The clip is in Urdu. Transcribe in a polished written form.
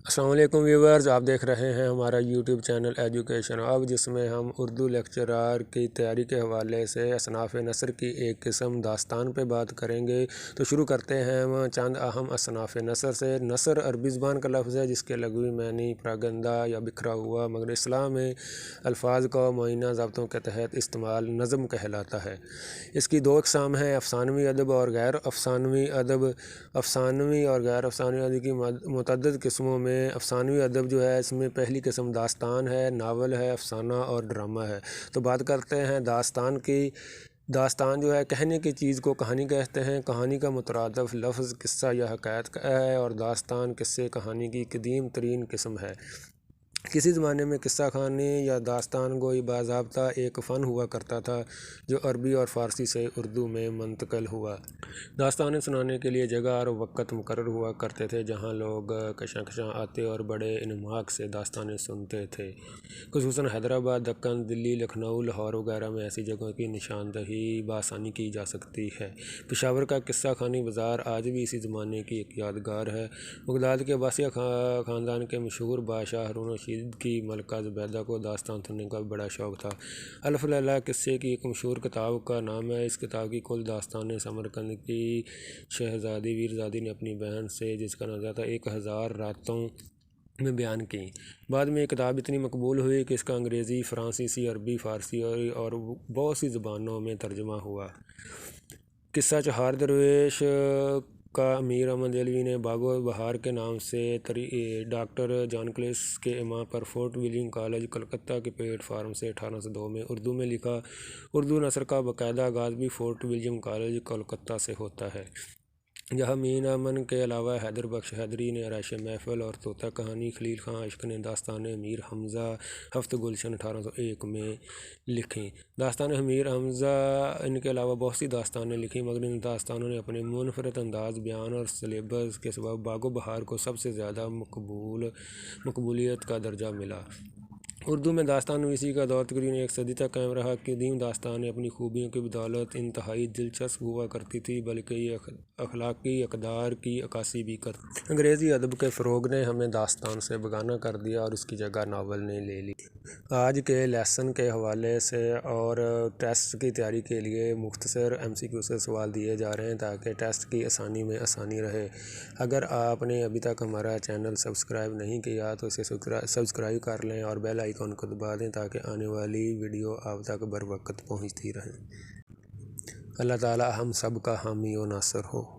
السلام علیکم ویورز، آپ دیکھ رہے ہیں ہمارا یوٹیوب چینل ایجوکیشن اب، جس میں ہم اردو لیکچرار کی تیاری کے حوالے سے اصناف نثر کی ایک قسم داستان پہ بات کریں گے۔ تو شروع کرتے ہیں ہم چند اہم اصناف نثر سے۔ نثر عربی زبان کا لفظ ہے جس کے لغوی معنی پراگندہ یا بکھرا ہوا، مگر اصطلاح میں الفاظ کا معینہ ضابطوں کے تحت استعمال نظم کہلاتا ہے۔ اس کی دو اقسام ہیں، افسانوی ادب اور غیر افسانوی ادب۔ افسانوی اور غیر افسانوی ادب کی متعدد قسموں میں افسانوی ادب جو ہے، اس میں پہلی قسم داستان ہے، ناول ہے، افسانہ اور ڈرامہ ہے۔ تو بات کرتے ہیں داستان کی۔ داستان جو ہے کہنے کی چیز کو کہانی کہتے ہیں۔ کہانی کا مترادف لفظ قصہ یا حکایت ہے، اور داستان قصے کہانی کی قدیم ترین قسم ہے۔ کسی زمانے میں قصہ خوانی یا داستان گوئی باضابطہ ایک فن ہوا کرتا تھا جو عربی اور فارسی سے اردو میں منتقل ہوا۔ داستانیں سنانے کے لیے جگہ اور وقت مقرر ہوا کرتے تھے جہاں لوگ کشاں کشاں آتے اور بڑے انہماک سے داستانیں سنتے تھے۔ خصوصاً حیدرآباد، دکن، دلی، لکھنؤ، لاہور وغیرہ میں ایسی جگہوں کی نشاندہی بآسانی کی جا سکتی ہے۔ پشاور کا قصہ خوانی بازار آج بھی اسی زمانے کی ایک یادگار ہے۔ بغداد کے عباسیہ خاندان کے مشہور بادشاہ ہارون الرشید کی ملکہ زبیدہ کو داستان سننے کا بڑا شوق تھا۔ الف لیلہ قصے کی ایک مشہور کتاب کا نام ہے۔ اس کتاب کی کل داستانیں سمرقند کی شہزادی ویرزادی نے اپنی بہن سے، جس کا نام تھا، 1000 راتوں میں بیان کی۔ بعد میں یہ کتاب اتنی مقبول ہوئی کہ اس کا انگریزی، فرانسیسی، عربی، فارسی اور بہت سی زبانوں میں ترجمہ ہوا۔ قصہ چہار درویش کا امیر احمد دہلوی نے باغ و بہار کے نام سے ڈاکٹر جان کلیس کے اما پر فورٹ ولیم کالج کلکتہ کے پلیٹ فارم سے 1802 میں اردو میں لکھا۔ اردو نثر کا باقاعدہ آغاز بھی فورٹ ولیم کالج کلکتہ سے ہوتا ہے، جہاں مین امن کے علاوہ حیدر بخش حیدری نے آرائش محفل اور طوطا کہانی، خلیل خاں عشق نے داستانِ امیر حمزہ ہفت گلشن 1801 میں لکھیں۔ داستان امیر حمزہ ان کے علاوہ بہت سی داستانیں لکھیں، مگر ان داستانوں نے اپنے منفرد انداز بیان اور سلیبس کے سبب باغ و بہار کو سب سے زیادہ مقبولیت کا درجہ ملا۔ اردو میں داستان نویسی کا دور تقریباً ایک صدی تک قائم رہا۔ قدیم داستانیں اپنی خوبیوں کی بدولت انتہائی دلچسپ ہوا کرتی تھی، بلکہ یہ اخلاقی اقدار کی عکاسی بھی کرتی۔ انگریزی ادب کے فروغ نے ہمیں داستان سے بیگانہ کر دیا اور اس کی جگہ ناول نے لے لی۔ آج کے لیسن کے حوالے سے اور ٹیسٹ کی تیاری کے لیے مختصر MCQ سے سوال دیے جا رہے ہیں تاکہ ٹیسٹ کی آسانی میں آسانی رہے۔ اگر آپ نے ابھی تک ہمارا چینل سبسکرائب نہیں کیا تو اسے سبسکرائب کر لیں اور بیل آئیکن کو دبا دیں تاکہ آنے والی ویڈیو آپ تک بروقت پہنچتی رہیں۔ اللہ تعالی ہم سب کا حامی و ناصر ہو۔